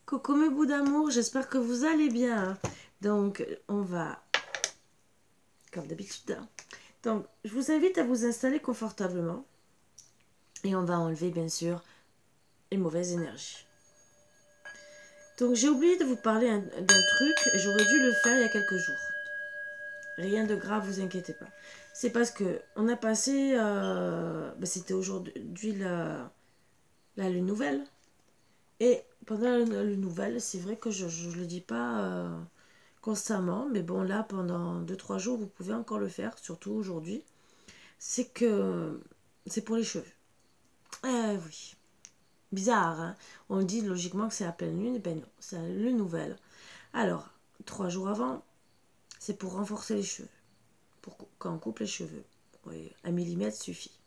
Coucou mes bouts d'amour, j'espère que vous allez bien. Donc, on va, comme d'habitude, hein. Donc, je vous invite à vous installer confortablement. Et on va enlever, bien sûr, les mauvaises énergies. Donc, j'ai oublié de vous parler d'un truc. J'aurais dû le faire il y a quelques jours. Rien de grave, vous inquiétez pas. C'est parce que on a passé... c'était aujourd'hui la lune nouvelle. Et pendant la lune nouvelle, c'est vrai que je ne le dis pas constamment, mais bon, là, pendant 2-3 jours, vous pouvez encore le faire, surtout aujourd'hui. C'est que c'est pour les cheveux. Eh oui. Bizarre, hein. On dit logiquement que c'est la pleine lune, et ben non, c'est la lune nouvelle. Alors, 3 jours avant, c'est pour renforcer les cheveux. Pour quand on coupe les cheveux. Oui, 1 mm suffit.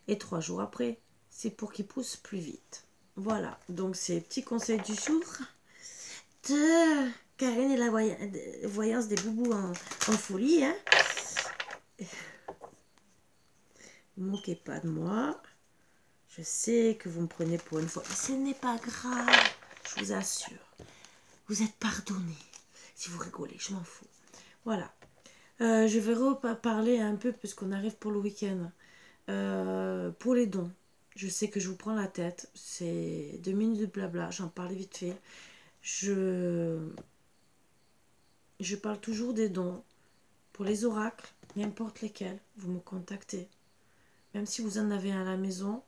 Et 3 jours après, c'est pour qu'ils poussent plus vite. Voilà, donc c'est petit conseil du jour de Karine et la voyance des boubous en folie. Hein. Ne moquez pas de moi. Je sais que vous me prenez pour une fois. Mais ce n'est pas grave. Je vous assure. Vous êtes pardonnés. Si vous rigolez, je m'en fous. Voilà. Je vais reparler un peu puisqu'on arrive pour le week-end. Pour les dons. Je sais que je vous prends la tête. C'est 2 minutes de blabla. J'en parle vite fait. Je parle toujours des dons. Pour les oracles, n'importe lesquels, vous me contactez. Même si vous en avez un à la maison.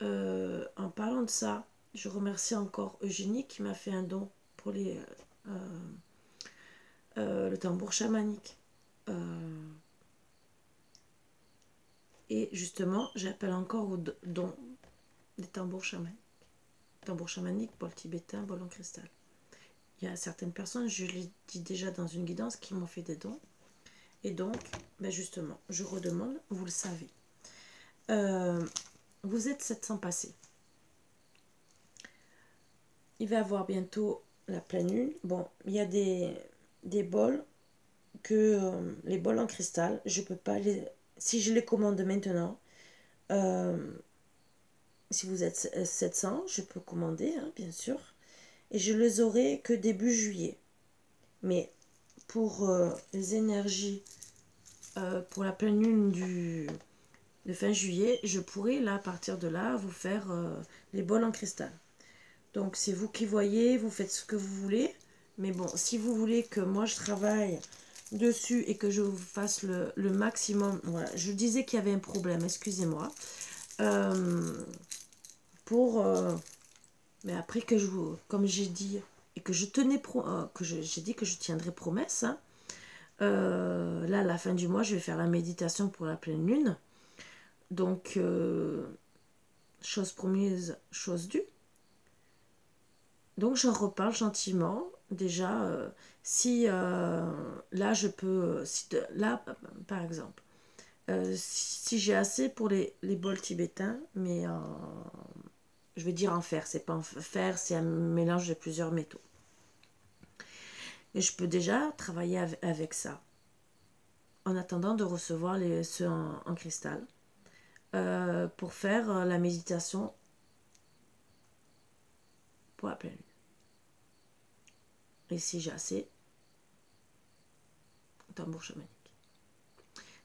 En parlant de ça, je remercie encore Eugénie qui m'a fait un don pour le tambour chamanique. Et justement, j'appelle encore au don des tambours chamaniques. Tambour chamanique, bol tibétain, bol en cristal. Il y a certaines personnes, je l'ai dit déjà dans une guidance, qui m'ont fait des dons. Et donc, justement, je redemande, vous le savez. Vous êtes 700 passés. Il va y avoir bientôt la pleine lune. Bon, il y a des bols les bols en cristal, je peux pas les... Si je les commande maintenant, si vous êtes 700, je peux commander, hein, bien sûr. Et je les aurai que début juillet. Mais pour les énergies, pour la pleine lune de fin juillet, je pourrai, là, à partir de là, vous faire les bols en cristal. Donc, c'est vous qui voyez, vous faites ce que vous voulez. Mais bon, si vous voulez que moi, je travaille dessus et que je vous fasse le maximum... Voilà, je disais qu'il y avait un problème, excusez-moi. Mais après que je vous... Comme j'ai dit, et que je tenais... j'ai dit que je tiendrais promesse, hein, là, à la fin du mois, je vais faire la méditation pour la pleine lune. Donc, chose promise, chose due. Donc, j'en reparle gentiment. Déjà, si là, je peux... là, par exemple, si j'ai assez pour les bols tibétains, mais je vais dire en fer. C'est pas en fer, c'est un mélange de plusieurs métaux. Et je peux déjà travailler avec ça. En attendant de recevoir ceux en cristal. Pour faire la méditation pour la pleine lune. Et si j'ai assez, tambour chamanique.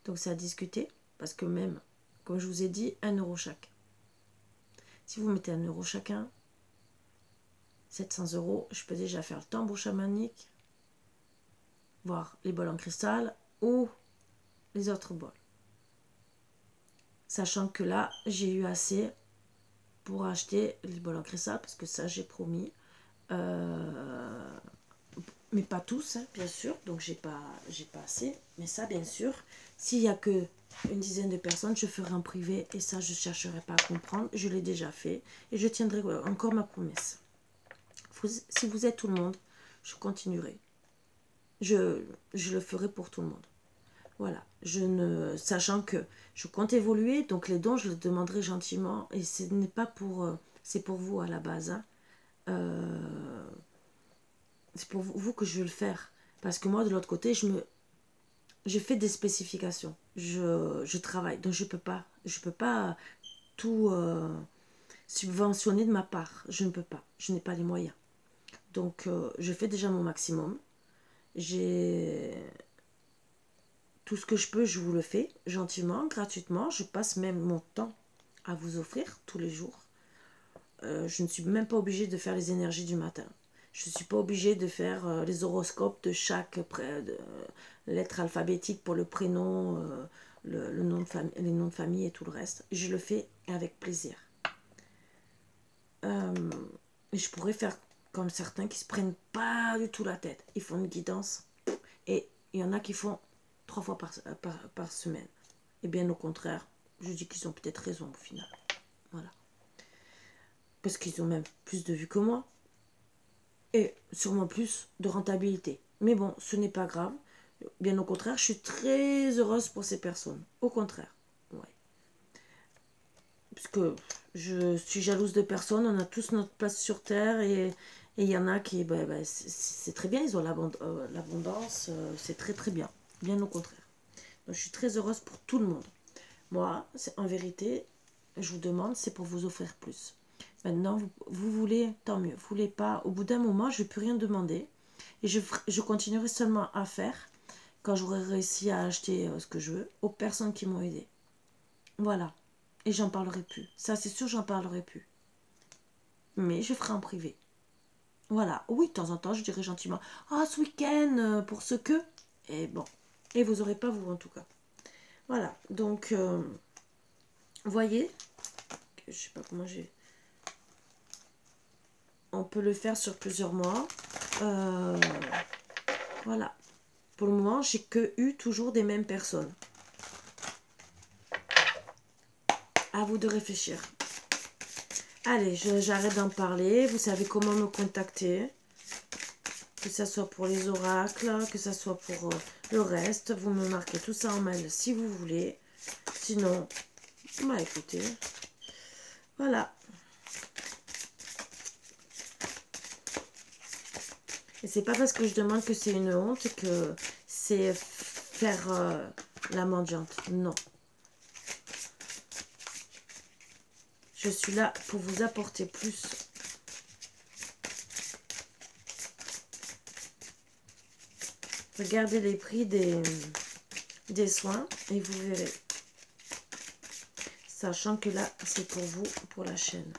Donc c'est à discuter, parce que même, comme je vous ai dit, 1 euro chacun. Si vous mettez 1 euro chacun, 700 €, je peux déjà faire le tambour chamanique, voir les bols en cristal ou les autres bols. Sachant que là, j'ai eu assez pour acheter les bols en cristal, parce que ça, j'ai promis. Mais pas tous, hein, bien sûr, donc j'ai pas assez. Mais ça, bien sûr, s'il n'y a que une dizaine de personnes, je ferai en privé. Et ça, je ne chercherai pas à comprendre. Je l'ai déjà fait. Et je tiendrai encore ma promesse. Si vous êtes tout le monde, je continuerai. Je le ferai pour tout le monde. Voilà. Sachant que je compte évoluer, donc les dons, je les demanderai gentiment. Et ce n'est pas pour... c'est pour vous à la base, hein. C'est pour vous que je veux le faire. Parce que moi, de l'autre côté, je fais des spécifications. Je travaille. Donc, je peux pas tout subventionner de ma part. Je ne peux pas. Je n'ai pas les moyens. Donc, je fais déjà mon maximum. J'ai tout ce que je peux, je vous le fais gentiment, gratuitement. Je passe même mon temps à vous offrir tous les jours. Je ne suis même pas obligée de faire les énergies du matin. Je ne suis pas obligée de faire les horoscopes de chaque lettre alphabétique pour le prénom, le nom de famille, les noms de famille et tout le reste. Je le fais avec plaisir. Et je pourrais faire comme certains qui ne se prennent pas du tout la tête. Ils font une guidance et il y en a qui font 3 fois par semaine. Et bien au contraire, je dis qu'ils ont peut-être raison au final. Voilà. Parce qu'ils ont même plus de vues que moi. Et sûrement plus de rentabilité. Mais bon, ce n'est pas grave. Bien au contraire, je suis très heureuse pour ces personnes. Au contraire. Ouais. Parce que je suis jalouse de personne. On a tous notre place sur Terre. Et il y en a qui... c'est très bien. Ils ont l'abondance. C'est très très bien. Bien au contraire. Donc, je suis très heureuse pour tout le monde. Moi, en vérité, je vous demande, c'est pour vous offrir plus. Maintenant, vous voulez, tant mieux. Vous voulez pas, au bout d'un moment, je ne vais plus rien demander. Et je continuerai seulement à faire quand j'aurai réussi à acheter ce que je veux aux personnes qui m'ont aidé. Voilà. Et j'en parlerai plus. Ça, c'est sûr, j'en parlerai plus. Mais je ferai en privé. Voilà. Oui, de temps en temps, je dirai gentiment, ah, ce week-end, pour ce que... Et bon. Et vous n'aurez pas, vous, en tout cas. Voilà. Donc, vous voyez, je sais pas comment j'ai... On peut le faire sur plusieurs mois. Voilà. Pour le moment, j'ai que eu toujours des mêmes personnes. À vous de réfléchir. Allez, j'arrête d'en parler. Vous savez comment me contacter. Que ce soit pour les oracles, que ce soit pour le reste. Vous me marquez tout ça en mail si vous voulez. Sinon, bah écoutez. Voilà. Et c'est pas parce que je demande que c'est une honte que c'est faire la mendiante. Non. Je suis là pour vous apporter plus. Regardez les prix des soins et vous verrez. Sachant que là, c'est pour vous, pour la chaîne.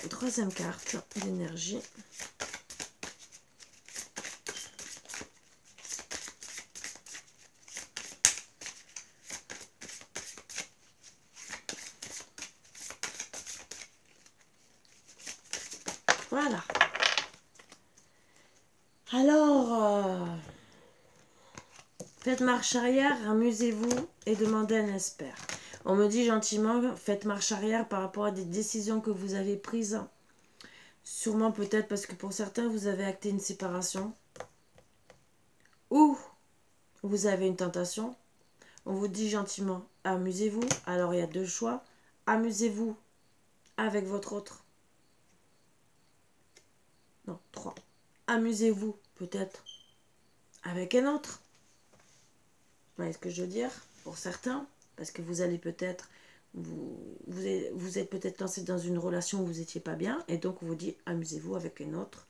Troisième carte d'énergie. Voilà. Alors, faites marche arrière, amusez-vous et demandez un expert. On me dit gentiment, faites marche arrière par rapport à des décisions que vous avez prises. Sûrement peut-être parce que pour certains, vous avez acté une séparation. Ou vous avez une tentation. On vous dit gentiment, amusez-vous. Alors il y a 2 choix. Amusez-vous avec votre autre. Non, 3. Amusez-vous peut-être avec un autre. Vous voyez ce que je veux dire? Pour certains, parce que vous allez peut-être, vous êtes peut-être lancé dans une relation où vous n'étiez pas bien, et donc on vous dit, amusez-vous avec un autre.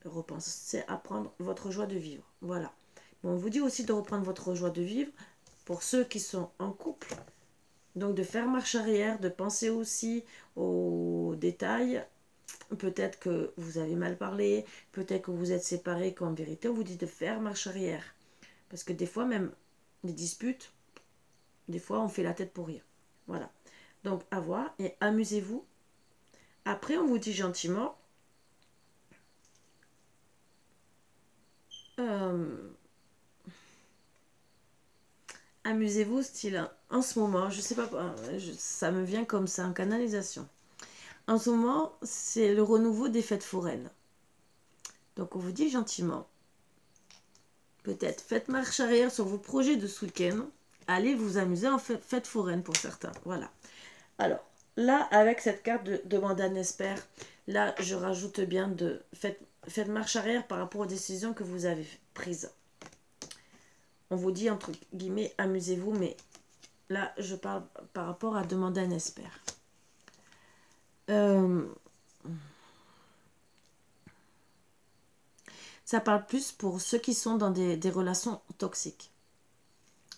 Repensez à prendre votre joie de vivre. Voilà. Bon, on vous dit aussi de reprendre votre joie de vivre pour ceux qui sont en couple. Donc de faire marche arrière, de penser aussi aux détails. Peut-être que vous avez mal parlé, peut-être que vous êtes séparés, qu'en vérité on vous dit de faire marche arrière. Parce que des fois même, les disputes, des fois on fait la tête pour rire. Voilà. Donc à voir et amusez-vous. Après on vous dit gentiment, amusez-vous style, en ce moment, je sais pas, ça me vient comme ça en canalisation. En ce moment, c'est le renouveau des fêtes foraines. Donc on vous dit gentiment, peut-être faites marche arrière sur vos projets de ce week-end. Allez vous amuser en fête foraine pour certains. Voilà. Alors, là, avec cette carte de demande un expert, là, je rajoute bien de faites marche arrière par rapport aux décisions que vous avez prises. On vous dit, entre guillemets, amusez-vous, mais là, je parle par rapport à demander un expert. Ça parle plus pour ceux qui sont dans des relations toxiques.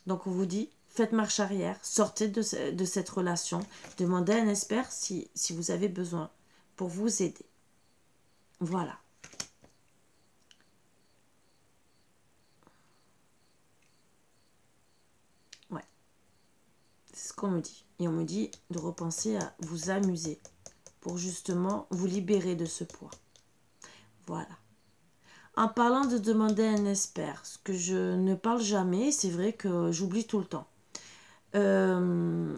Donc, on vous dit, faites marche arrière, sortez de cette relation, demandez à un expert si vous avez besoin pour vous aider. Voilà. Ouais. C'est ce qu'on me dit. Et on me dit de repenser à vous amuser pour justement vous libérer de ce poids. Voilà. En parlant de demander à un expert, ce que je ne parle jamais, c'est vrai que j'oublie tout le temps. On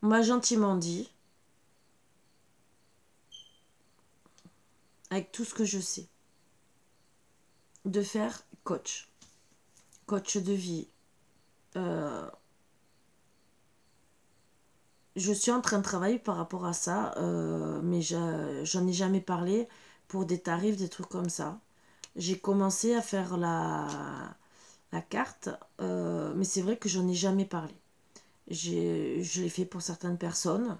m'a gentiment dit, avec tout ce que je sais, de faire coach. Coach de vie. Je suis en train de travailler par rapport à ça, mais j'en ai jamais parlé pour des tarifs, des trucs comme ça. J'ai commencé à faire la carte, mais c'est vrai que j'en ai jamais parlé. Je l'ai fait pour certaines personnes,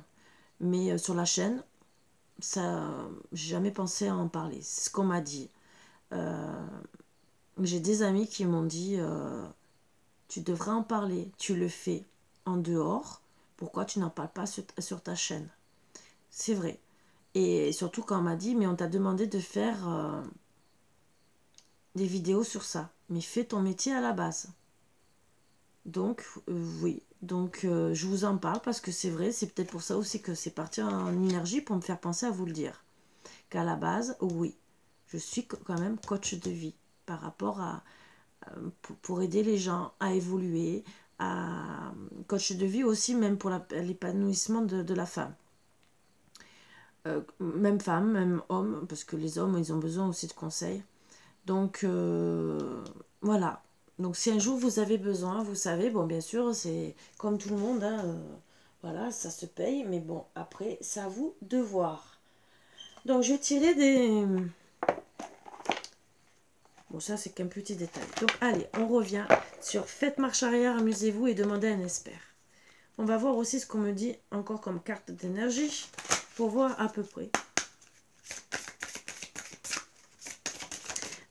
mais sur la chaîne, ça, j'ai jamais pensé à en parler. C'est ce qu'on m'a dit. J'ai des amis qui m'ont dit tu devrais en parler, tu le fais en dehors, pourquoi tu n'en parles pas sur ta chaîne? C'est vrai. Et surtout quand on m'a dit mais on t'a demandé de faire des vidéos sur ça, mais fais ton métier à la base. Donc oui, donc je vous en parle parce que c'est vrai, c'est peut-être pour ça aussi que c'est parti en énergie pour me faire penser à vous le dire. Qu'à la base, oui, je suis quand même coach de vie par rapport à pour aider les gens à évoluer, à coach de vie aussi même pour l'épanouissement de la femme. Même femme, même homme, parce que les hommes, ils ont besoin aussi de conseils. Donc, voilà. Donc, si un jour vous avez besoin, vous savez, bon, bien sûr, c'est comme tout le monde, hein, voilà, ça se paye, mais bon, après, c'est à vous de voir. Donc, je vais tirer des... Bon, ça, c'est qu'un petit détail. Donc, allez, on revient sur faites marche arrière, amusez-vous et demandez à un expert. On va voir aussi ce qu'on me dit encore comme carte d'énergie pour voir à peu près.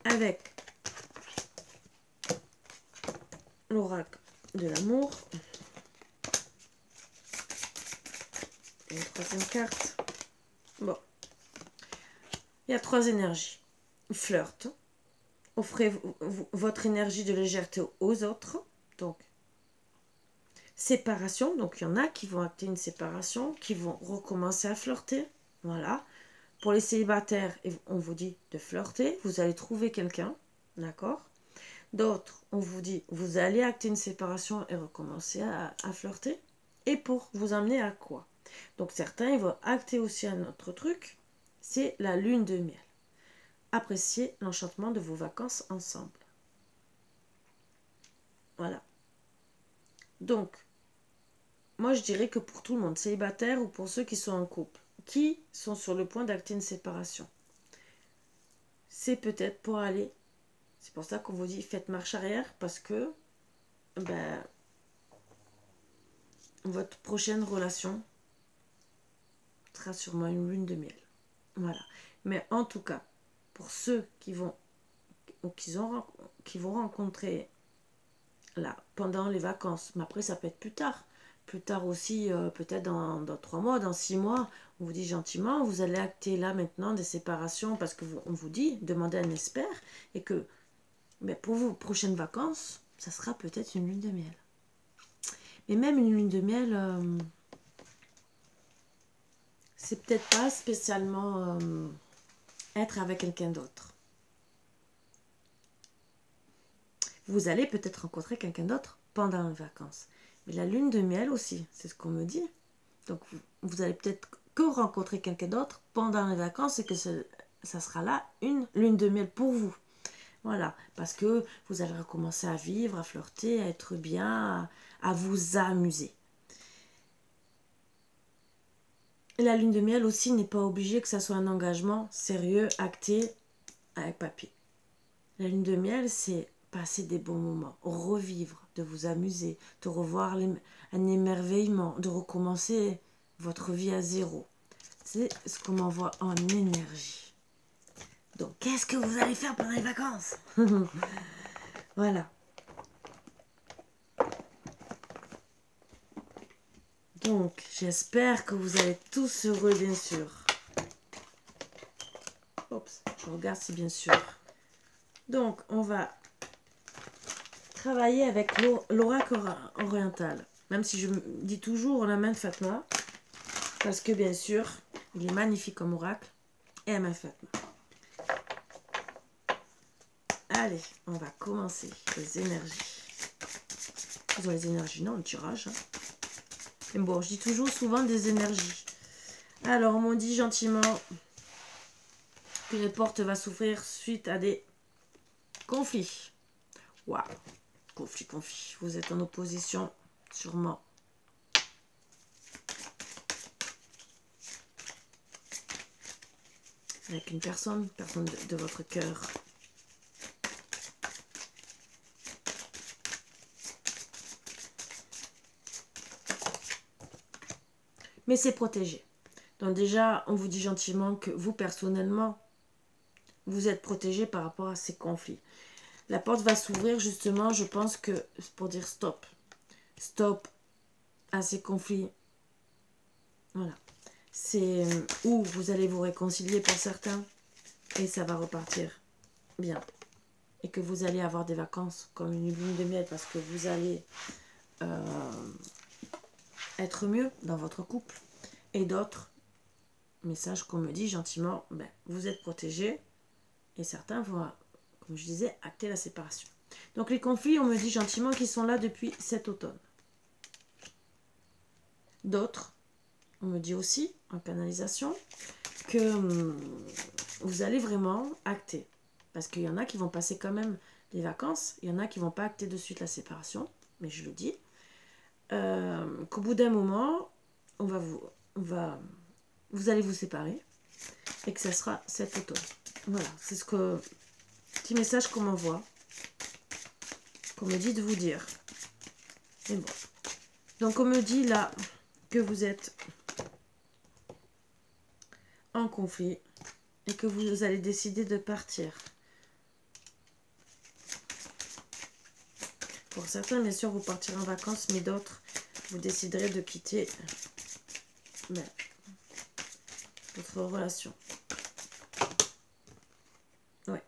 Avec l'oracle de l'amour. Une troisième carte. Bon. Il y a 3 énergies. Flirt. Offrez votre énergie de légèreté aux autres. Donc, séparation. Donc, il y en a qui vont acter une séparation, qui vont recommencer à flirter. Voilà. Pour les célibataires, on vous dit de flirter. Vous allez trouver quelqu'un. D'accord? D'autres, on vous dit, vous allez acter une séparation et recommencer à flirter. Et pour vous amener à quoi? Donc certains, ils vont acter aussi un autre truc, c'est la lune de miel. Appréciez l'enchantement de vos vacances ensemble. Voilà. Donc, moi je dirais que pour tout le monde, célibataire ou pour ceux qui sont en couple, qui sont sur le point d'acter une séparation, c'est peut-être pour aller... C'est pour ça qu'on vous dit faites marche arrière, parce que ben, votre prochaine relation sera sûrement une lune de miel. Voilà. Mais en tout cas, pour ceux qui vont rencontrer là pendant les vacances, mais après ça peut être plus tard aussi, peut-être dans 3 mois, dans 6 mois, on vous dit gentiment, vous allez acter là maintenant des séparations parce que on vous dit, demandez à un expert, et que mais pour vos prochaines vacances, ça sera peut-être une lune de miel. Mais même une lune de miel, c'est peut-être pas spécialement être avec quelqu'un d'autre. Vous allez peut-être rencontrer quelqu'un d'autre pendant les vacances. Mais la lune de miel aussi, c'est ce qu'on me dit. Donc vous allez peut-être que rencontrer quelqu'un d'autre pendant les vacances et que ça sera là une lune de miel pour vous. Voilà, parce que vous allez recommencer à vivre, à flirter, à être bien, à vous amuser. la lune de miel aussi n'est pas obligée que ça soit un engagement sérieux, acté, avec papier. La lune de miel, c'est passer des bons moments, revivre, de vous amuser, de revoir un émerveillement, de recommencer votre vie à zéro. C'est ce qu'on m'envoie en énergie. Donc, qu'est-ce que vous allez faire pendant les vacances? Voilà. Donc, j'espère que vous allez tous heureux, bien sûr. Oups, je regarde si bien sûr. Donc, on va travailler avec l'oracle oriental. Même si je me dis toujours la main de Fatma. Parce que, bien sûr, il est magnifique comme oracle. Et la main de Fatma. Allez, on va commencer les énergies. Ils ont les énergies, non, le tirage. Hein. Mais bon, je dis toujours souvent des énergies. Alors, on m'a dit gentiment qu'une porte va s'ouvrir suite à des conflits. Waouh, conflit. Vous êtes en opposition, sûrement. Avec une personne de votre cœur. Mais c'est protégé. Donc déjà, on vous dit gentiment que vous, personnellement, vous êtes protégé par rapport à ces conflits. La porte va s'ouvrir justement, je pense que, pour dire stop. Stop à ces conflits. Voilà. C'est où vous allez vous réconcilier pour certains. Et ça va repartir bien. Et que vous allez avoir des vacances comme une lune de miel parce que vous allez être mieux dans votre couple. Et d'autres messages qu'on me dit gentiment, ben, vous êtes protégés. Et certains vont, comme je disais, acter la séparation. Donc les conflits, on me dit gentiment qu'ils sont là depuis cet automne. D'autres, on me dit aussi, en canalisation, que vous allez vraiment acter. Parce qu'il y en a qui vont passer quand même les vacances, il y en a qui ne vont pas acter de suite la séparation, mais je le dis. Qu'au bout d'un moment, vous allez vous séparer et que ça sera cet automne. Voilà, c'est ce que petit message qu'on m'envoie, qu'on me dit de vous dire. Et bon. Donc on me dit là que vous êtes en conflit et que vous allez décider de partir. Pour certains, bien sûr, vous partirez en vacances, mais d'autres, vous déciderez de quitter votre relation. Ouais.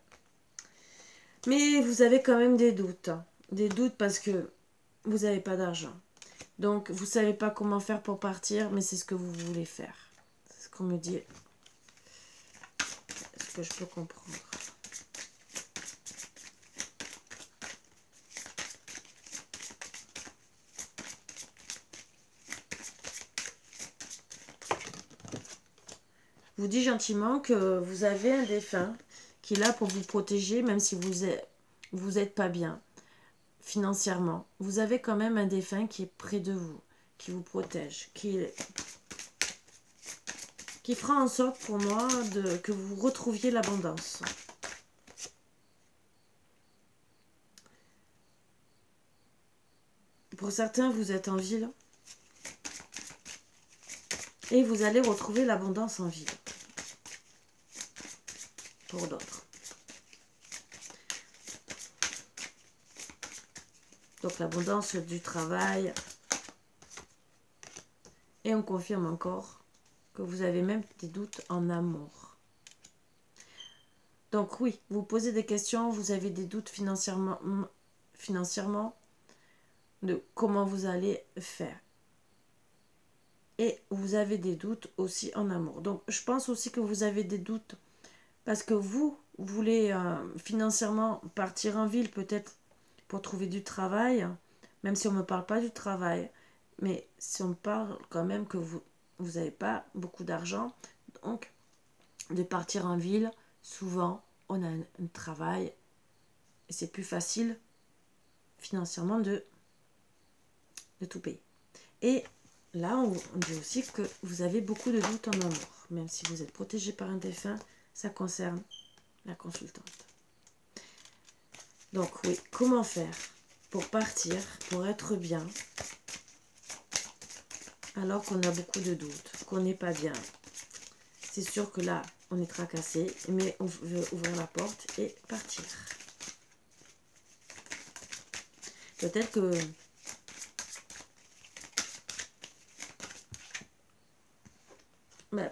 Mais vous avez quand même des doutes. Hein. Des doutes parce que vous n'avez pas d'argent. Donc, vous ne savez pas comment faire pour partir, mais c'est ce que vous voulez faire. C'est ce qu'on me dit. Ce que je peux comprendre. Je vous dis gentiment que vous avez un défunt qui est là pour vous protéger, même si vous êtes pas bien financièrement. Vous avez quand même un défunt qui est près de vous, qui vous protège, qui fera en sorte pour moi que vous retrouviez l'abondance. Pour certains, vous êtes en ville et vous allez retrouver l'abondance en ville. Pour d'autres. Donc l'abondance du travail. Et on confirme encore que vous avez même des doutes en amour. Donc oui, vous posez des questions, vous avez des doutes financièrement de comment vous allez faire. Et vous avez des doutes aussi en amour. Donc je pense aussi que vous avez des doutes parce que vous voulez financièrement partir en ville peut-être pour trouver du travail, même si on ne me parle pas du travail. Mais si on parle quand même que vous n'avez pas beaucoup d'argent, donc de partir en ville, souvent on a un travail et c'est plus facile financièrement de tout payer. Et là, on dit aussi que vous avez beaucoup de doutes en amour. Même si vous êtes protégé par un défunt, ça concerne la consultante. Donc oui, comment faire pour partir, pour être bien, alors qu'on a beaucoup de doutes, qu'on n'est pas bien. C'est sûr que là, on est tracassé, mais on veut ouvrir la porte et partir. Peut-être que...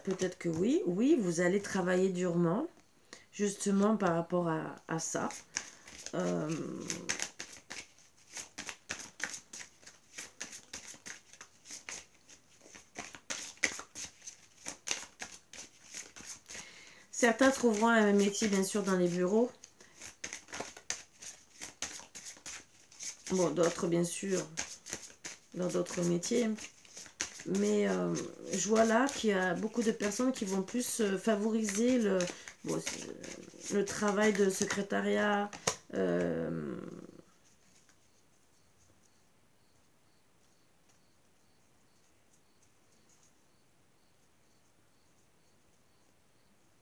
peut-être que oui, vous allez travailler durement, justement par rapport à ça. Certains trouveront un métier, bien sûr, dans les bureaux. Bon, d'autres, bien sûr, dans d'autres métiers. Mais je vois là qu'il y a beaucoup de personnes qui vont plus favoriser le travail de secrétariat.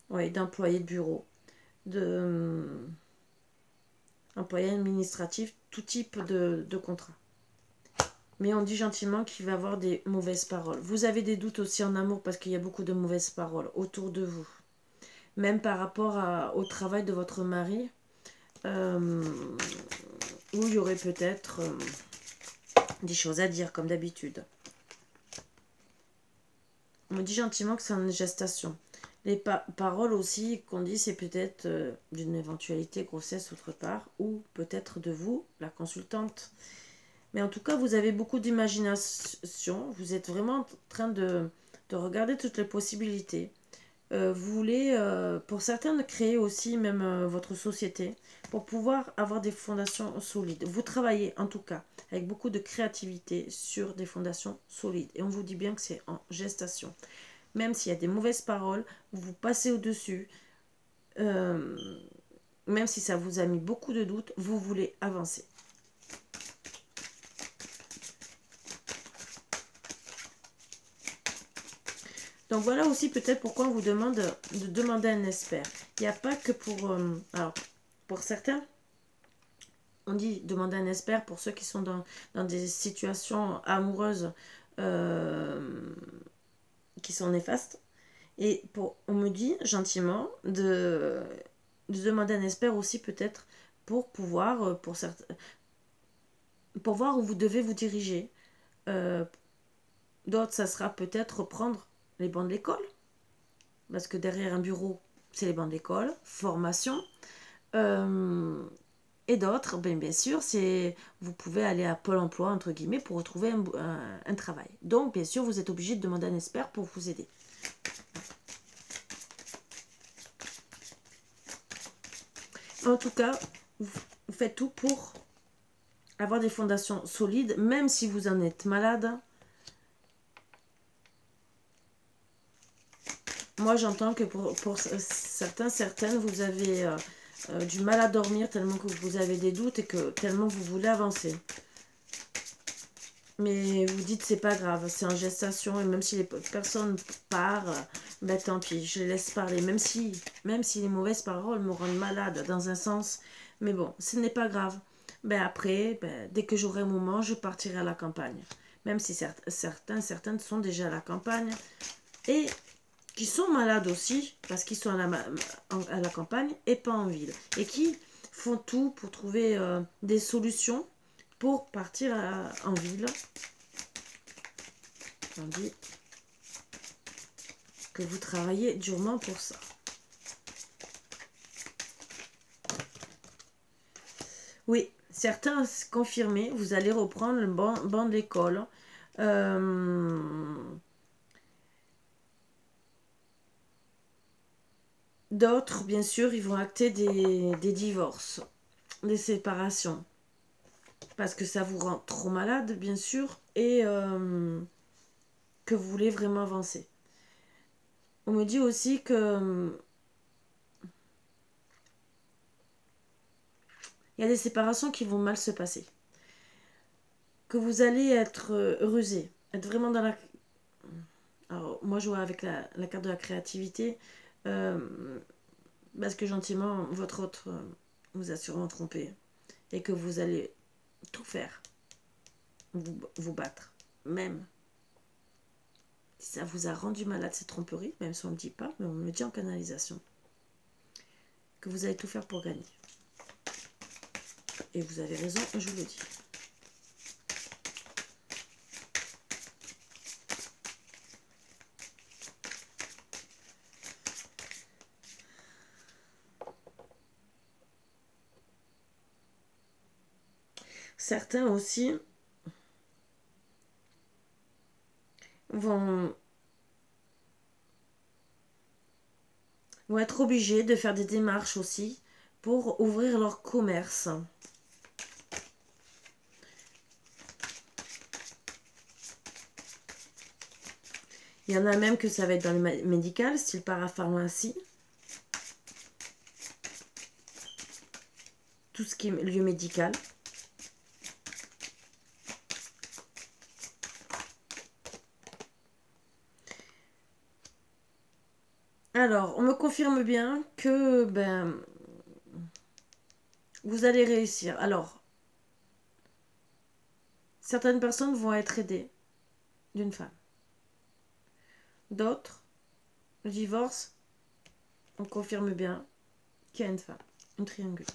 Oui, d'employés de bureau, employés administratifs, tout type de contrat. Mais on dit gentiment qu'il va y avoir des mauvaises paroles. Vous avez des doutes aussi en amour parce qu'il y a beaucoup de mauvaises paroles autour de vous. Même par rapport au travail de votre mari, où il y aurait peut-être des choses à dire comme d'habitude. On me dit gentiment que c'est une gestation. Les paroles aussi qu'on dit, c'est peut-être d'une éventualité grossesse autre part, ou peut-être de vous, la consultante. Mais en tout cas, vous avez beaucoup d'imagination. Vous êtes vraiment en train de regarder toutes les possibilités. Vous voulez, pour certains, créer aussi même votre société pour pouvoir avoir des fondations solides. Vous travaillez en tout cas avec beaucoup de créativité sur des fondations solides. Et on vous dit bien que c'est en gestation. Même s'il y a des mauvaises paroles, vous passez au-dessus. Même si ça vous a mis beaucoup de doutes, vous voulez avancer. Donc voilà aussi peut-être pourquoi on vous demande de demander un expert. Il n'y a pas que pour... alors, pour certains, on dit demander un expert pour ceux qui sont dans des situations amoureuses qui sont néfastes. Et on me dit gentiment de demander un expert aussi peut-être pour pouvoir, pour voir où vous devez vous diriger. D'autres, ça sera peut-être reprendre les bancs de l'école. Parce que derrière un bureau, c'est les bancs de l'école, formation. Et d'autres, bien sûr, vous pouvez aller à Pôle emploi, entre guillemets, pour retrouver un travail. Donc, bien sûr, vous êtes obligé de demander un expert pour vous aider. En tout cas, vous faites tout pour avoir des fondations solides, même si vous en êtes malade. Moi, j'entends que pour certaines, vous avez du mal à dormir tellement que vous avez des doutes et que tellement vous voulez avancer. Mais vous dites c'est pas grave, c'est en gestation et même si les personnes partent, ben tant pis, je les laisse parler. Même si les mauvaises paroles me rendent malade dans un sens, mais bon, ce n'est pas grave. Ben après, dès que j'aurai un moment, je partirai à la campagne. Même si certaines sont déjà à la campagne et qui sont malades aussi parce qu'ils sont à la campagne et pas en ville. Et qui font tout pour trouver des solutions pour partir en ville. On dit que vous travaillez durement pour ça. Oui, certains confirmés, vous allez reprendre le banc de l'école. D'autres, bien sûr, ils vont acter des divorces, des séparations. Parce que ça vous rend trop malade, bien sûr, et que vous voulez vraiment avancer. On me dit aussi que il y a des séparations qui vont mal se passer. Que vous allez être rusé. être vraiment dans la... Alors, moi, je vois avec la carte de la créativité, parce que gentiment, votre autre vous a sûrement trompé et que vous allez tout faire, vous battre. Même si ça vous a rendu malade, cette tromperie, même si on ne le dit pas, mais on me le dit en canalisation, que vous allez tout faire pour gagner. Et vous avez raison, je vous le dis. Certains aussi vont être obligés de faire des démarches aussi pour ouvrir leur commerce. Il y en a même que ça va être dans le médical, style parapharmacie. Tout ce qui est lieu médical. Alors, on me confirme bien que vous allez réussir. Alors, certaines personnes vont être aidées d'une femme. D'autres, le divorce, on confirme bien qu'il y a une femme, une triangulaire.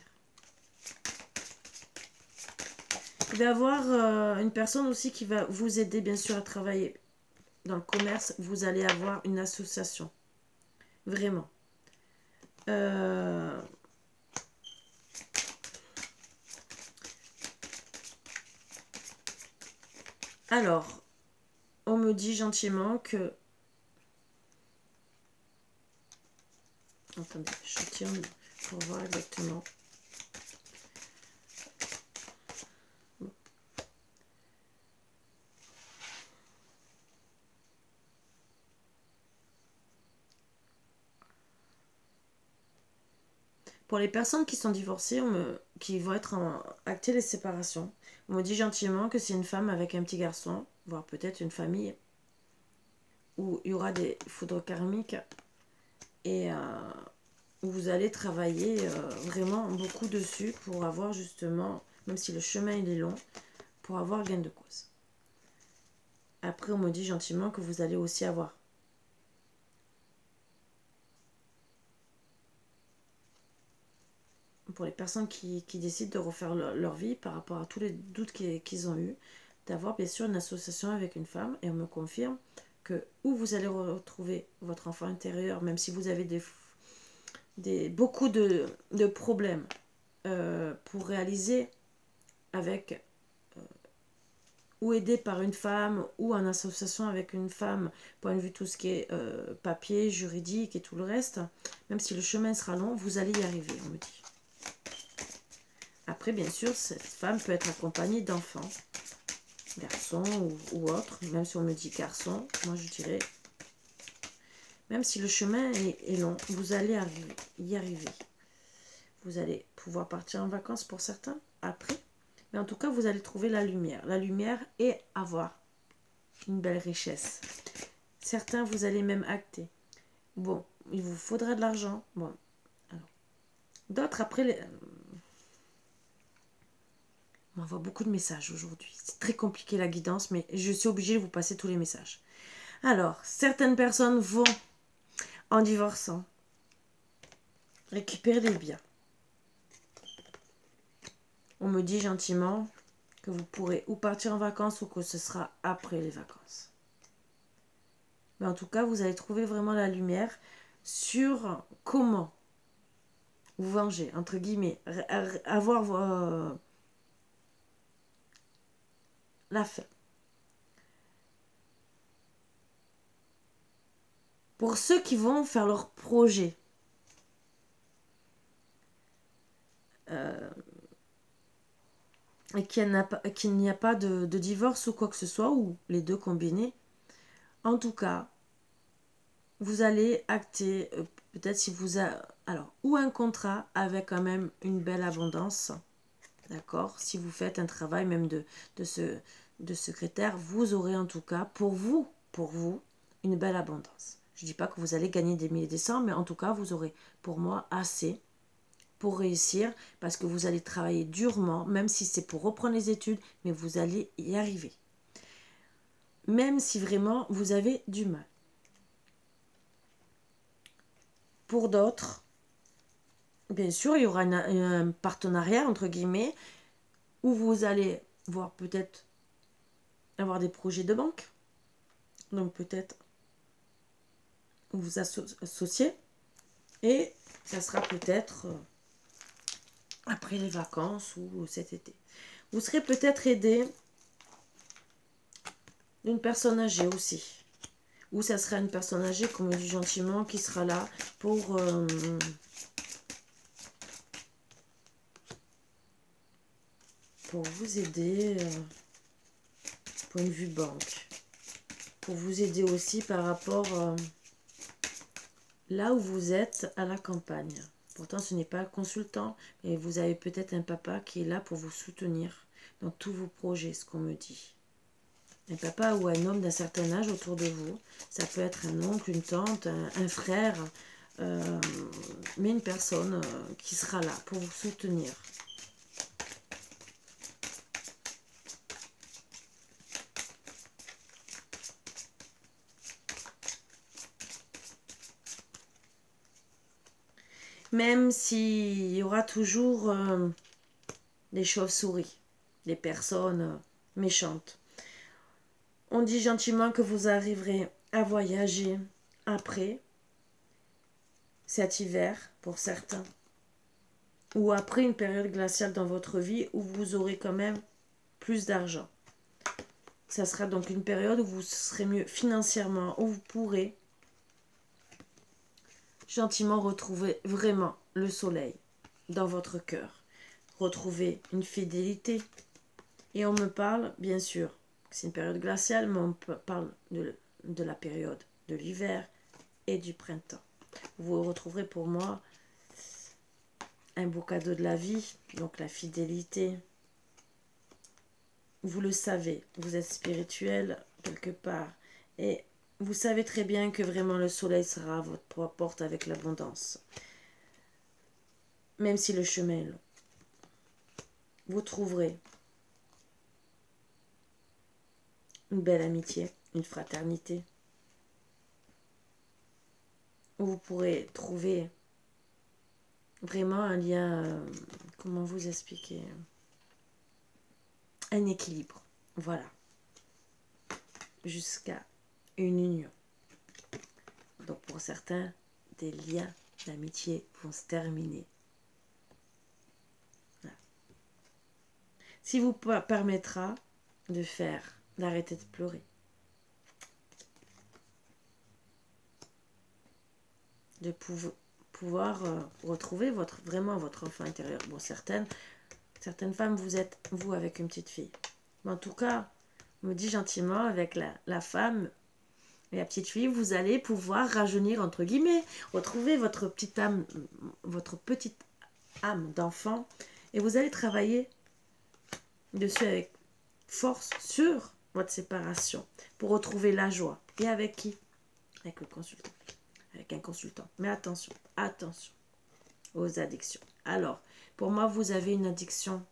Il va y avoir une personne aussi qui va vous aider bien sûr à travailler dans le commerce. Vous allez avoir une association. Vraiment. Alors, on me dit gentiment que... Attendez, je tiens pour voir exactement. Bon. Pour les personnes qui sont divorcées, qui vont être actées les séparations, on me dit gentiment que c'est une femme avec un petit garçon, voire peut-être une famille, où il y aura des foudres karmiques et où vous allez travailler vraiment beaucoup dessus pour avoir justement, même si le chemin il est long, pour avoir gain de cause. Après, on me dit gentiment que vous allez aussi avoir pour les personnes qui décident de refaire leur vie par rapport à tous les doutes qu'ils ont eus, d'avoir bien sûr une association avec une femme. Et on me confirme que où vous allez retrouver votre enfant intérieur, même si vous avez beaucoup de problèmes pour réaliser avec ou aidé par une femme ou en association avec une femme, point de vue tout ce qui est papier, juridique et tout le reste, même si le chemin sera long, vous allez y arriver, on me dit. Après, bien sûr, cette femme peut être accompagnée d'enfants, garçons ou autres, même si on me dit garçon, moi je dirais, même si le chemin est long, vous allez y arriver. Vous allez pouvoir partir en vacances pour certains, après, mais en tout cas, vous allez trouver la lumière et avoir une belle richesse. Certains, vous allez même acter. Bon, il vous faudra de l'argent. Bon, alors. D'autres, après, on m'envoie beaucoup de messages aujourd'hui. C'est très compliqué la guidance, mais je suis obligée de vous passer tous les messages. Alors, certaines personnes vont, en divorçant, récupérer les biens. On me dit gentiment que vous pourrez ou partir en vacances ou que ce sera après les vacances. Mais en tout cas, vous allez trouver vraiment la lumière sur comment vous venger, entre guillemets, avoir la fin. Pour ceux qui vont faire leur projet, et qu'il n'y a pas de divorce ou quoi que ce soit, ou les deux combinés, en tout cas, vous allez acter, peut-être si vous avez, alors, ou un contrat avec quand même une belle abondance, d'accord, si vous faites un travail même de de secrétaire, vous aurez en tout cas, pour vous, une belle abondance. Je ne dis pas que vous allez gagner des milliers et des cents, mais en tout cas, vous aurez, pour moi, assez pour réussir, parce que vous allez travailler durement, même si c'est pour reprendre les études, mais vous allez y arriver. Même si vraiment vous avez du mal. Pour d'autres, bien sûr, il y aura un partenariat, entre guillemets, où vous allez voir peut-être avoir des projets de banque. Donc peut-être vous associer. Et ça sera peut-être après les vacances ou cet été. Vous serez peut-être aidé d'une personne âgée aussi. Ou ça sera une personne âgée, comme on dit gentiment, qui sera là pour vous aider, point de vue banque. Pour vous aider aussi par rapport là où vous êtes à la campagne. Pourtant, ce n'est pas consultant, mais vous avez peut-être un papa qui est là pour vous soutenir dans tous vos projets, ce qu'on me dit. Un papa ou un homme d'un certain âge autour de vous. Ça peut être un oncle, une tante, un frère, mais une personne qui sera là pour vous soutenir. Même s'il y aura toujours des chauves-souris, des personnes méchantes. On dit gentiment que vous arriverez à voyager après cet hiver, pour certains, ou après une période glaciale dans votre vie où vous aurez quand même plus d'argent. Ça sera donc une période où vous serez mieux financièrement, où vous pourrez gentiment retrouver vraiment le soleil dans votre cœur. Retrouver une fidélité. Et on me parle, bien sûr, c'est une période glaciale, mais on parle de la période de l'hiver et du printemps. Vous retrouverez pour moi un beau cadeau de la vie, donc la fidélité. Vous le savez, vous êtes spirituel quelque part. Et vous savez très bien que vraiment le soleil sera à votre porte avec l'abondance. Même si le chemin est long. Vous trouverez une belle amitié, une fraternité. Où vous pourrez trouver vraiment un lien, comment vous expliquer, un équilibre. Voilà. Jusqu'à une union. Donc pour certains, des liens d'amitié vont se terminer. Voilà. Si vous permettra de faire, d'arrêter de pleurer. De pouvoir retrouver vraiment votre enfant intérieur. Bon, certaines femmes, vous êtes, vous, avec une petite fille. Mais en tout cas, on me dit gentiment, avec la femme et la petite fille, vous allez pouvoir rajeunir, entre guillemets, retrouver votre petite âme d'enfant, et vous allez travailler dessus avec force sur votre séparation, pour retrouver la joie. Et avec qui? Avec le consultant. Avec un consultant. Mais attention, attention aux addictions. Alors, pour moi, vous avez une addiction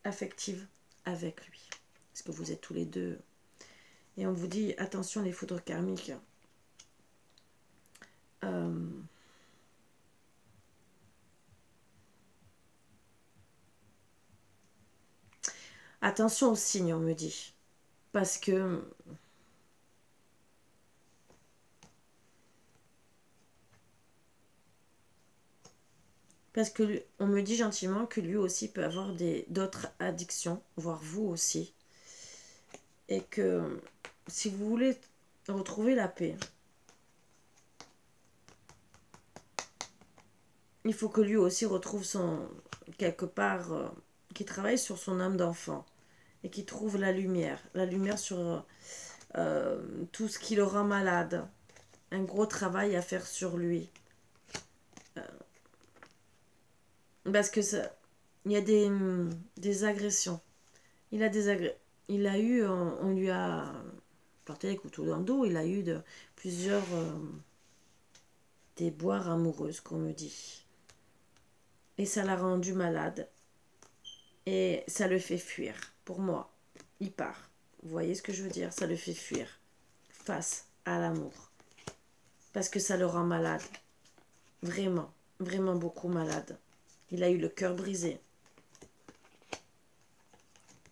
affective avec lui. Parce que vous êtes tous les deux. Et on vous dit, attention les foudres karmiques. Attention aux signes, on me dit. Parce que on me dit gentiment que lui aussi peut avoir d'autres addictions, voire vous aussi. Et que si vous voulez retrouver la paix, il faut que lui aussi retrouve quelque part, qui travaille sur son âme d'enfant et qui trouve la lumière sur tout ce qui le rend malade. Un gros travail à faire sur lui. Parce que il y a des agressions. Il a il a eu, on lui a porté les couteaux dans le dos, il a eu plusieurs déboires amoureuses, qu'on me dit. Et ça l'a rendu malade. Et ça le fait fuir. Pour moi, il part. Vous voyez ce que je veux dire? Ça le fait fuir face à l'amour. Parce que ça le rend malade. Vraiment, vraiment beaucoup malade. Il a eu le cœur brisé.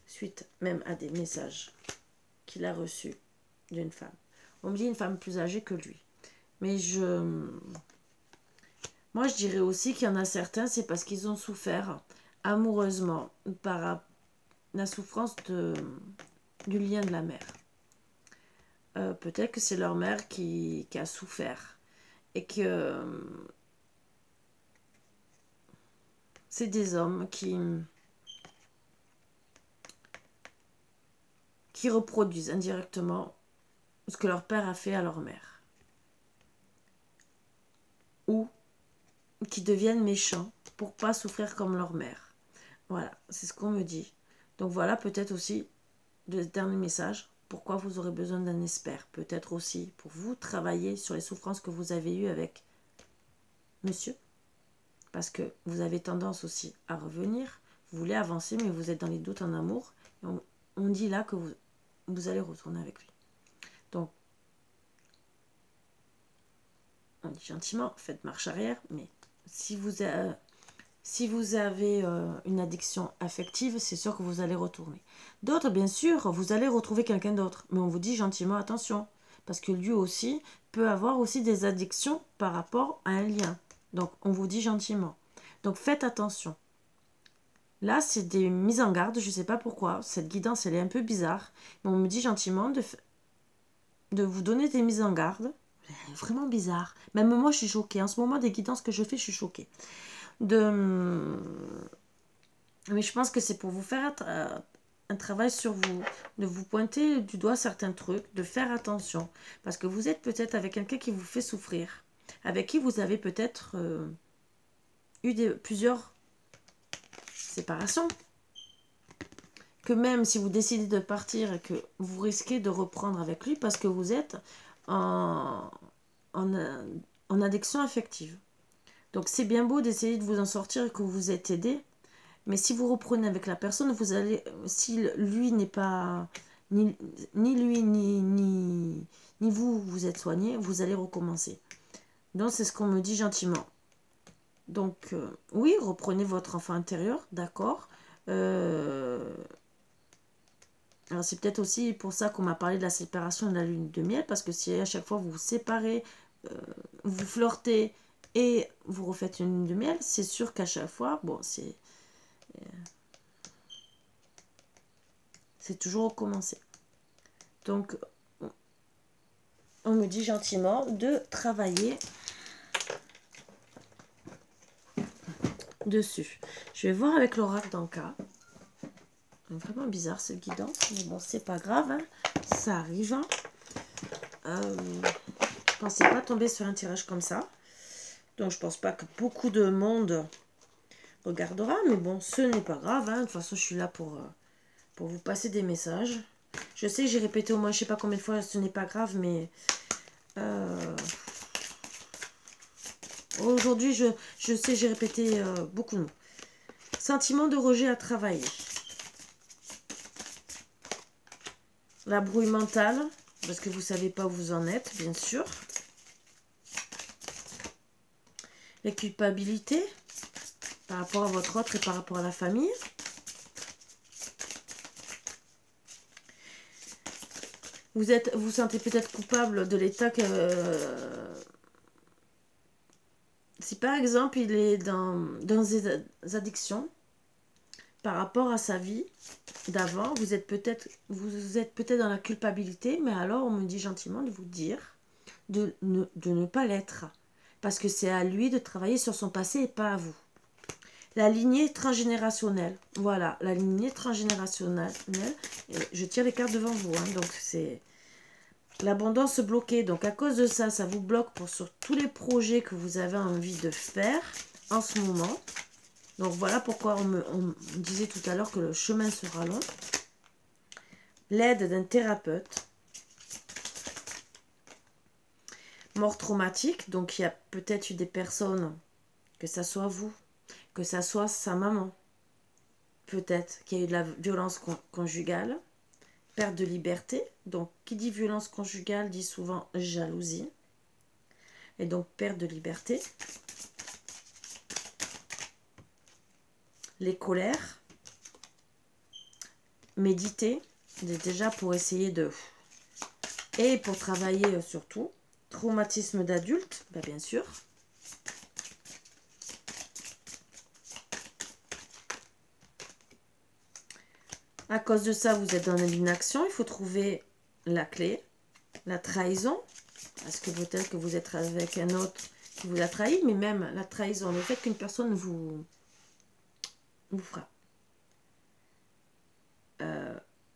Suite même à des messages qu'il a reçus d'une femme. On me dit une femme plus âgée que lui. Mais moi je dirais aussi qu'il y en a certains, c'est parce qu'ils ont souffert amoureusement par la souffrance du lien de la mère. Peut-être que c'est leur mère qui a souffert. Et que c'est des hommes qui reproduisent indirectement ce que leur père a fait à leur mère. Ou qui deviennent méchants pour pas souffrir comme leur mère. Voilà, c'est ce qu'on me dit. Donc voilà, peut-être aussi, le dernier message, pourquoi vous aurez besoin d'un expert. Peut-être aussi pour vous travailler sur les souffrances que vous avez eues avec monsieur. Parce que vous avez tendance aussi à revenir, vous voulez avancer, mais vous êtes dans les doutes en amour. Et on dit là que vous allez retourner avec lui. Donc, on dit gentiment, faites marche arrière, mais si vous avez une addiction affective, c'est sûr que vous allez retourner. D'autres, bien sûr, vous allez retrouver quelqu'un d'autre, mais on vous dit gentiment attention, parce que lui aussi peut avoir aussi des addictions par rapport à un lien. Donc, on vous dit gentiment. Donc, faites attention. Là, c'est des mises en garde, je ne sais pas pourquoi. Cette guidance, elle est un peu bizarre. Mais on me dit gentiment de vous donner des mises en garde. Vraiment bizarre. Même moi, je suis choquée. En ce moment, des guidances que je fais, je suis choquée. Mais je pense que c'est pour vous faire un travail sur vous, de vous pointer du doigt certains trucs, de faire attention. Parce que vous êtes peut-être avec quelqu'un qui vous fait souffrir, avec qui vous avez peut-être eu plusieurs séparations. Que même si vous décidez de partir et que vous risquez de reprendre avec lui parce que vous êtes en addiction affective. Donc c'est bien beau d'essayer de vous en sortir et que vous êtes aidé, mais si vous reprenez avec la personne, vous allez, si lui n'est pas, ni lui ni vous, vous êtes soigné, vous allez recommencer. Donc c'est ce qu'on me dit gentiment. Donc oui, reprenez votre enfant intérieur, d'accord. Alors c'est peut-être aussi pour ça qu'on m'a parlé de la séparation de la lune de miel, parce que si à chaque fois vous vous séparez, vous flirtez et vous refaites une lune de miel, c'est sûr qu'à chaque fois, bon, c'est toujours recommencer. Donc, on me dit gentiment de travailler dessus. Je vais voir avec l'oracle dans le cas. Vraiment bizarre cette guidance, mais bon, c'est pas grave, hein. Ça arrive. Je pensais pas tomber sur un tirage comme ça. Donc, je pense pas que beaucoup de monde regardera, mais bon, ce n'est pas grave, hein. De toute façon, je suis là pour vous passer des messages. Je sais que j'ai répété au moins, je sais pas combien de fois, ce n'est pas grave, mais aujourd'hui, je sais, j'ai répété beaucoup de mots. Sentiment de rejet à travailler. La brouille mentale, parce que vous ne savez pas où vous en êtes, bien sûr. La culpabilité par rapport à votre autre et par rapport à la famille. Vous sentez peut-être coupable de l'état que... si par exemple il est dans des addictions par rapport à sa vie d'avant, vous êtes peut-être dans la culpabilité, mais alors on me dit gentiment de vous dire de ne pas l'être. Parce que c'est à lui de travailler sur son passé et pas à vous. La lignée transgénérationnelle. Voilà, la lignée transgénérationnelle. Je tire les cartes devant vous. Hein, donc c'est l'abondance bloquée. Donc à cause de ça, ça vous bloque sur tous les projets que vous avez envie de faire en ce moment. Donc voilà pourquoi on me disait tout à l'heure que le chemin sera long. l'aide d'un thérapeute. Mort traumatique, donc il y a peut-être eu des personnes, que ça soit vous, que ça soit sa maman, peut-être qu'il y a eu de la violence conjugale, perte de liberté, donc qui dit violence conjugale dit souvent jalousie, et donc perte de liberté, les colères, méditer, déjà pour essayer de... Et pour travailler surtout, traumatisme d'adulte, bien sûr. À cause de ça, vous êtes dans l'inaction. Il faut trouver la clé, la trahison. Parce que peut-être que vous êtes avec un autre qui vous a trahi, mais même la trahison, le fait qu'une personne vous frappe.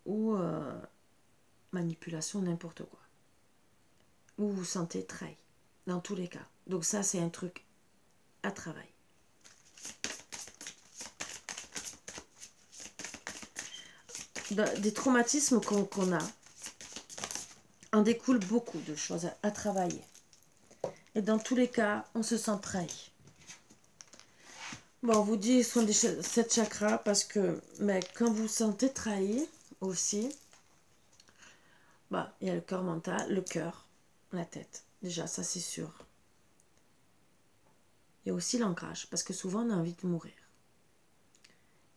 Ou manipulation, n'importe quoi. Ou vous vous sentez trahi. Dans tous les cas. Donc ça, c'est un truc à travailler. Des traumatismes qu'on a, en découle beaucoup de choses à travailler. Et dans tous les cas, on se sent trahi. Bon, on vous dit ils sont des 7 chakras parce que mais quand vous vous sentez trahi aussi, il y a le cœur mental, le cœur, la tête. Déjà, ça c'est sûr. Il y a aussi l'ancrage parce que souvent on a envie de mourir.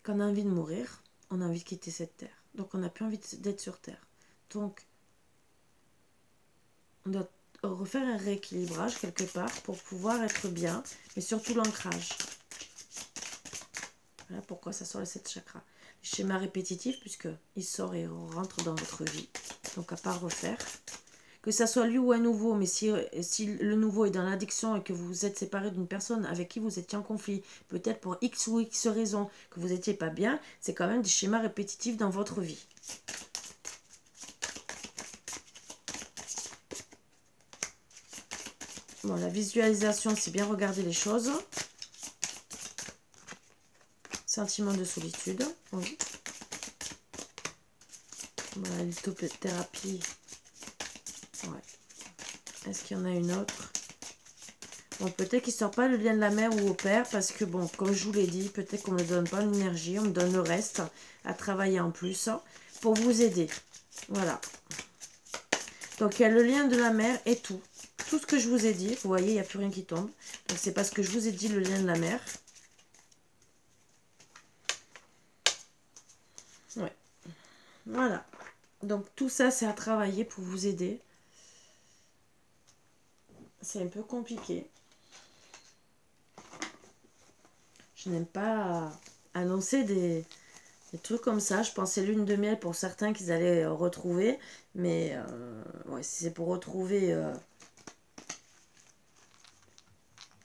Quand on a envie de mourir, on a envie de quitter cette terre. Donc on n'a plus envie d'être sur terre. Donc on doit refaire un rééquilibrage quelque part pour pouvoir être bien, mais surtout l'ancrage. Voilà pourquoi ça sort les 7 chakras. Les schémas répétitifs, puisqu'il sort et rentre dans votre vie. Donc à part refaire. Que ça soit lui ou un nouveau, mais si le nouveau est dans l'addiction et que vous vous êtes séparé d'une personne avec qui vous étiez en conflit, peut-être pour X ou X raison, que vous n'étiez pas bien, c'est quand même des schémas répétitifs dans votre vie. Bon, la visualisation, c'est bien regarder les choses. Sentiment de solitude. Oui. Voilà, lithothérapie. Ouais. Est-ce qu'il y en a une autre? Bon, peut-être qu'il ne sort pas le lien de la mère ou au père, parce que, bon, comme je vous l'ai dit, peut-être qu'on ne me donne pas l'énergie, on me donne le reste à travailler en plus, pour vous aider. Voilà. Donc, il y a le lien de la mère et tout. Tout ce que je vous ai dit, vous voyez, il n'y a plus rien qui tombe. Donc, c'est parce que je vous ai dit le lien de la mère. Ouais. Voilà. Donc, tout ça, c'est à travailler pour vous aider. C'est un peu compliqué. Je n'aime pas annoncer des trucs comme ça. Je pensais lune de miel pour certains qu'ils allaient retrouver. Mais ouais, si c'est pour retrouver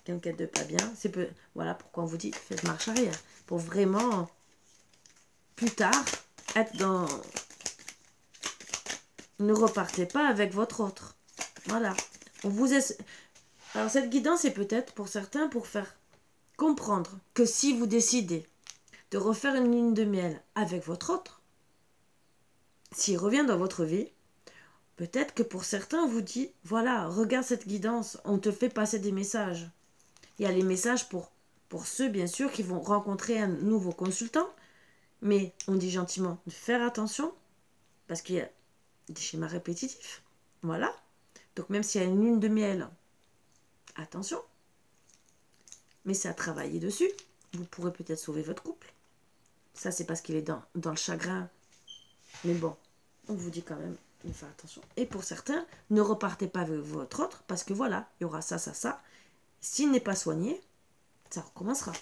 quelqu'un de pas bien, c'est peu. Voilà pourquoi on vous dit faites marche arrière. Pour vraiment, plus tard, être dans... Ne repartez pas avec votre autre. Voilà. On vous Alors cette guidance est peut-être pour certains pour faire comprendre que si vous décidez de refaire une lune de miel avec votre autre, s'il revient dans votre vie, peut-être que pour certains on vous dit, voilà, regarde cette guidance, on te fait passer des messages. Il y a les messages pour ceux bien sûr qui vont rencontrer un nouveau consultant, mais on dit gentiment de faire attention parce qu'il y a des schémas répétitifs. Voilà. Donc même s'il y a une lune de miel, attention. Mais c'est à travailler dessus. Vous pourrez peut-être sauver votre couple. Ça, c'est parce qu'il est dans le chagrin. Mais bon, on vous dit quand même de faire attention. Et pour certains, ne repartez pas avec votre autre parce que voilà, il y aura ça, ça, ça. S'il n'est pas soigné, ça recommencera.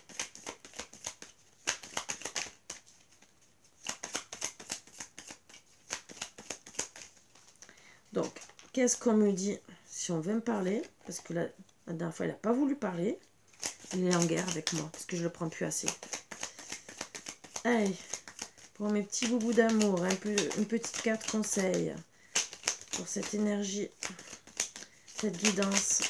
Donc, qu'est-ce qu'on me dit si on veut me parler? Parce que la dernière fois, il n'a pas voulu parler. Il est en guerre avec moi parce que je ne le prends plus assez. Allez, pour mes petits boubous d'amour, une petite carte conseil pour cette énergie, cette guidance.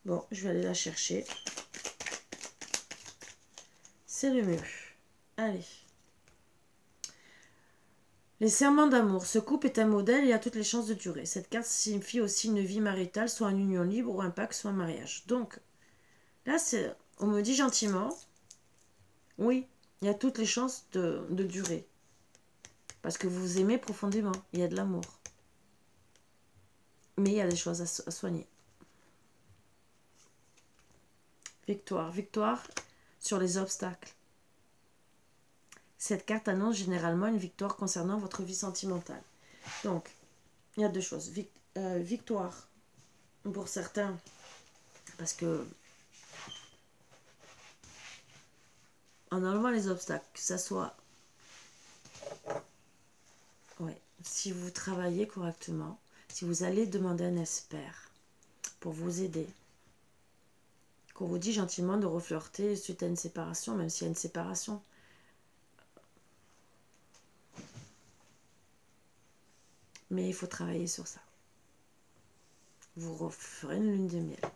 Bon, je vais aller la chercher. C'est le mieux. Allez. Les serments d'amour. Ce couple est un modèle et a toutes les chances de durer. Cette carte signifie aussi une vie maritale, soit une union libre ou un pacte, soit un mariage. Donc, là, on me dit gentiment, oui, il y a toutes les chances de durer. Parce que vous vous aimez profondément. Il y a de l'amour. Mais il y a des choses à soigner. Victoire. Victoire sur les obstacles. Cette carte annonce généralement une victoire concernant votre vie sentimentale. Donc, il y a deux choses. Victoire pour certains, parce que en enlevant les obstacles, que ça soit... Ouais, si vous travaillez correctement, si vous allez demander un expert pour vous aider, qu'on vous dit gentiment de reflirter suite à une séparation, même s'il y a une séparation. Mais il faut travailler sur ça. Vous referez une lune de miel.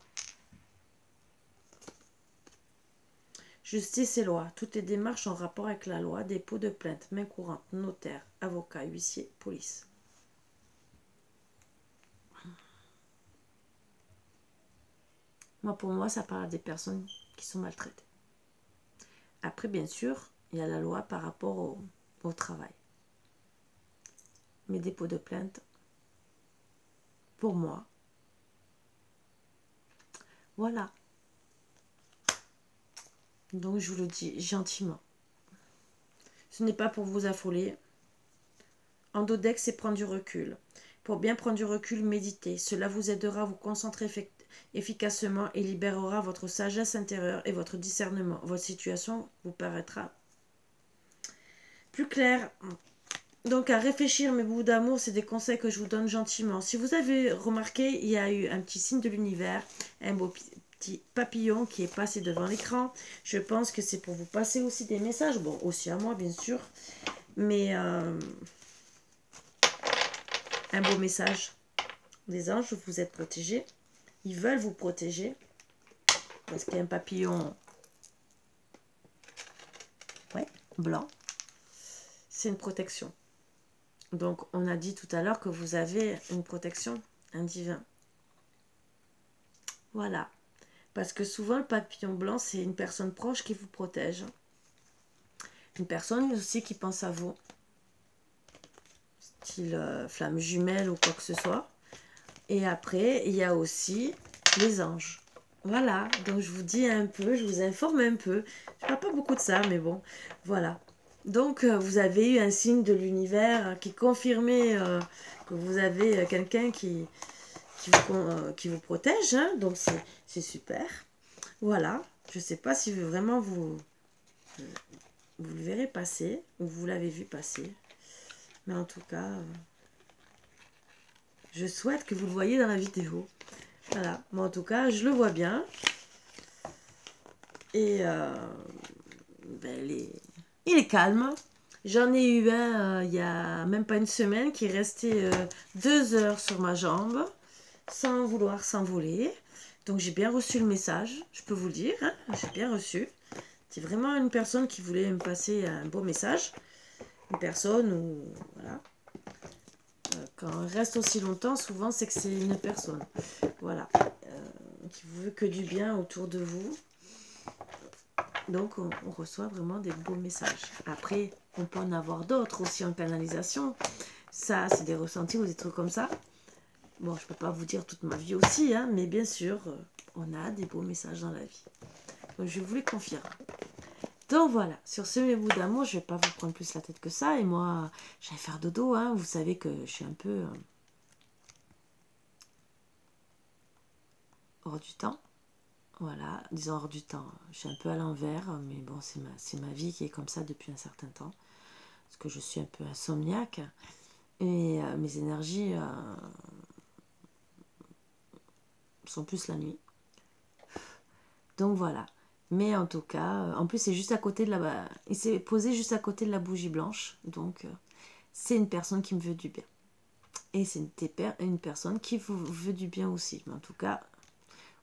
Justice et loi. Toutes les démarches en rapport avec la loi, dépôt de plainte, main courante, notaire, avocat, huissier, police. Pour moi, ça parle à des personnes qui sont maltraitées. Après, bien sûr, il y a la loi par rapport au travail. Mes dépôts de plainte, pour moi, voilà. Donc, je vous le dis gentiment. Ce n'est pas pour vous affoler. Endodex, c'est prendre du recul. Pour bien prendre du recul, méditez. Cela vous aidera à vous concentrer efficacement et libérera votre sagesse intérieure et votre discernement. Votre situation vous paraîtra plus claire. Donc, à réfléchir, mes bouts d'amour, c'est des conseils que je vous donne gentiment. Si vous avez remarqué, il y a eu un petit signe de l'univers, un beau petit papillon qui est passé devant l'écran. Je pense que c'est pour vous passer aussi des messages. Bon, aussi à moi, bien sûr. Mais un beau message. Les anges, vous êtes protégés. Ils veulent vous protéger. Parce qu'il y a un papillon blanc. C'est une protection. Donc, on a dit tout à l'heure que vous avez une protection, un divin. Voilà. Parce que souvent, le papillon blanc, c'est une personne proche qui vous protège. Une personne aussi qui pense à vous. Style flamme jumelle ou quoi que ce soit. Et après, il y a aussi les anges. Voilà. Donc, je vous dis un peu, je vous informe un peu. Je ne parle pas beaucoup de ça, mais bon. Voilà. Donc, vous avez eu un signe de l'univers qui confirmait que vous avez quelqu'un qui vous protège. Hein, donc, c'est super. Voilà. Je ne sais pas si vraiment vous le verrez passer ou vous l'avez vu passer. Mais en tout cas, je souhaite que vous le voyez dans la vidéo. Voilà. Mais en tout cas, je le vois bien. Et il est calme. J'en ai eu un il y a même pas une semaine qui est resté 2 heures sur ma jambe sans vouloir s'envoler. Donc j'ai bien reçu le message, je peux vous le dire, hein, j'ai bien reçu. C'est vraiment une personne qui voulait me passer un beau message. Une personne où, voilà, quand on reste aussi longtemps, souvent c'est que c'est une personne, voilà, qui vous veut que du bien autour de vous. Donc, on reçoit vraiment des beaux messages. Après, on peut en avoir d'autres aussi en canalisation. Ça, c'est des ressentis ou des trucs comme ça. Bon, je ne peux pas vous dire toute ma vie aussi, hein, mais bien sûr, on a des beaux messages dans la vie. Donc, je vous les confirme. Donc, voilà. Sur ce, mes bouts d'amour, je ne vais pas vous prendre plus la tête que ça. Et moi, j'allais faire dodo. Hein. Vous savez que je suis un peu hors du temps. Voilà, disons hors du temps. Je suis un peu à l'envers, mais bon, c'est ma vie qui est comme ça depuis un certain temps. Parce que je suis un peu insomniaque. Et mes énergies sont plus la nuit. Donc voilà. Mais en tout cas, en plus c'est juste à côté de il s'est posé juste à côté de la bougie blanche. Donc c'est une personne qui me veut du bien. Et c'est une personne qui vous veut du bien aussi. Mais en tout cas,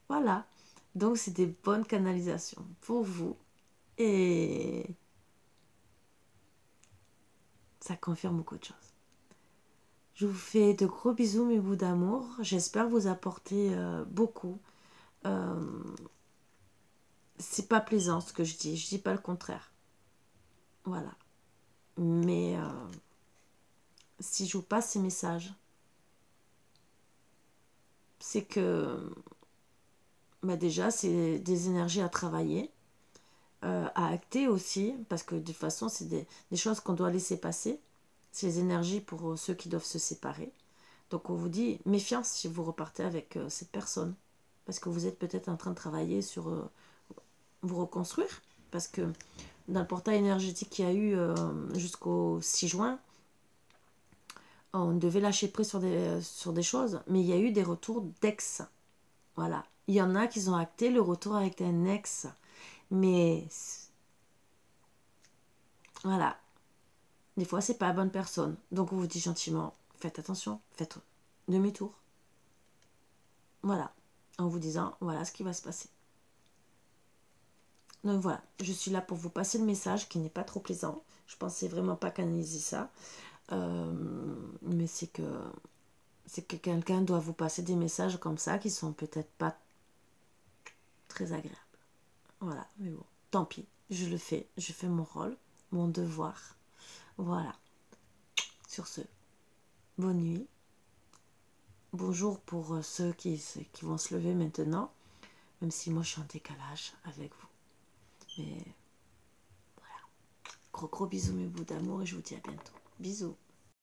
voilà. Donc, c'est des bonnes canalisations pour vous. Et ça confirme beaucoup de choses. Je vous fais de gros bisous, mes bouts d'amour. J'espère vous apporter beaucoup. C'est pas plaisant ce que je dis pas le contraire. Voilà. Mais si je vous passe ces messages, c'est que déjà, c'est des énergies à travailler, à acter aussi, parce que de toute façon, c'est des choses qu'on doit laisser passer. C'est les énergies pour ceux qui doivent se séparer. Donc on vous dit méfiance si vous repartez avec cette personne, parce que vous êtes peut-être en train de travailler sur vous reconstruire, parce que dans le portail énergétique qu'il y a eu jusqu'au 6 juin, on devait lâcher prise sur des choses, mais il y a eu des retours d'ex. Voilà. Il y en a qui ont acté le retour avec un ex. Mais voilà. Des fois, c'est pas la bonne personne. Donc, on vous dit gentiment, faites attention, faites demi-tour. Voilà. En vous disant, voilà ce qui va se passer. Donc voilà, je suis là pour vous passer le message qui n'est pas trop plaisant. Je pensais vraiment pas canaliser ça. Mais c'est que quelqu'un doit vous passer des messages comme ça qui sont peut-être pas très agréables. Voilà, mais bon, tant pis, je le fais. Je fais mon rôle, mon devoir. Voilà. Sur ce, bonne nuit. Bonjour pour ceux qui vont se lever maintenant, même si moi je suis en décalage avec vous. Mais voilà. Gros bisous mes bouts d'amour et je vous dis à bientôt. Bisous.